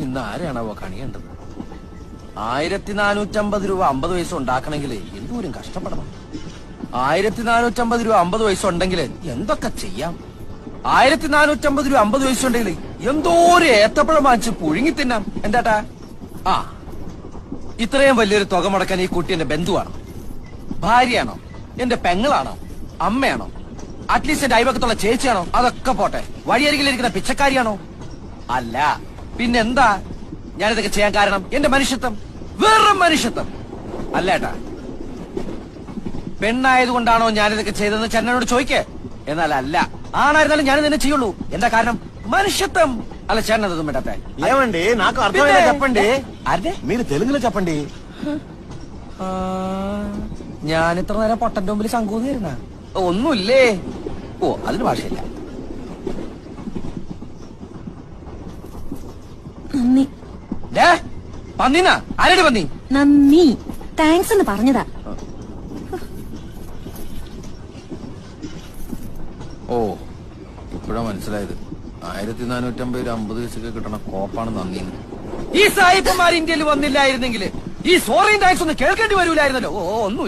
ഇന്ന് ആരെയാണാവോ കണിയേണ്ടത്? 1450 രൂപ 50 പൈസ ഉണ്ടാക്കണമെങ്കിൽ എന്തോരം കഷ്ടപ്പെടണം. 1450 രൂപ 50 പൈസ ഉണ്ടെങ്കിൽ എന്തൊക്കെ ചെയ്യാം. 1450 രൂപ 50 പൈസ ഉണ്ടെങ്കിൽ എന്തോരം ഏത്തപ്പഴം വാങ്ങിച്ച് പുഴുങ്ങി തിന്നാം. എന്താട്ടാ? ആ, ഇത്രയും വലിയൊരു തുക മുടക്കാൻ ഈ കുട്ടി എന്റെ ബന്ധുവാണോ, ഭാര്യയാണോ, എന്റെ പെങ്ങളാണോ, അമ്മയാണോ, അറ്റ്ലീസ്റ്റ് എന്റെ അയൽവക്കത്തുള്ള ചേച്ചിയാണോ? അതൊക്കെ പോട്ടെ, വഴിയരികിലിരിക്കുന്ന പിച്ചക്കാരിയാണോ? അല്ല, പിന്നെന്താ ഞാനിതൊക്കെ ചെയ്യാൻ കാരണം? എന്റെ മനുഷ്യത്വം, വെറും മനുഷ്യത്വം. അല്ലേട്ടാ, പെണ്ണായതുകൊണ്ടാണോ ഞാനിതൊക്കെ ചെയ്തതെന്ന് ചേട്ടനോട് ചോദിക്കേ. എന്നാൽ അല്ല, ആണായിരുന്നാലും ഞാനിത് തന്നെ ചെയ്യുള്ളൂ. എന്താ കാരണം? మనిషిత్వం. అలా చేన్నది మేడతే ఏమండి నాకు అర్థమైనా చెప్పండి. అదే మీరు తెలుగులో చెప్పండి. ഞാൻ ഇത്ര നേരം പൊട്ടന്റെ മുമ്പിൽ ശങ്കൂന്നിരുന്ന ഒന്നുമില്ലേ? ഓ, അതിന് ഭാഷയില്ല. നന്ദി. പന്നിനാ? ആരടി പന്നി? നന്ദി, താങ്ക്സ് എന്ന് പറഞ്ഞതാ. ഓ, ഇപ്പോഴാ മനസ്സിലായത്. 1450 50 പൈസക്ക് കിട്ടണ കോപ്പാണ് നന്ദിന്ന്. ഈ സായിപ്പന്മാർ ഇന്ത്യയിൽ വന്നില്ലായിരുന്നെങ്കിൽ ഈ സോറിയും താങ്ക്സ് ഒന്നും കേൾക്കേണ്ടി വരൂലായിരുന്നല്ലോ. ഓ, ഒന്നുമില്ല.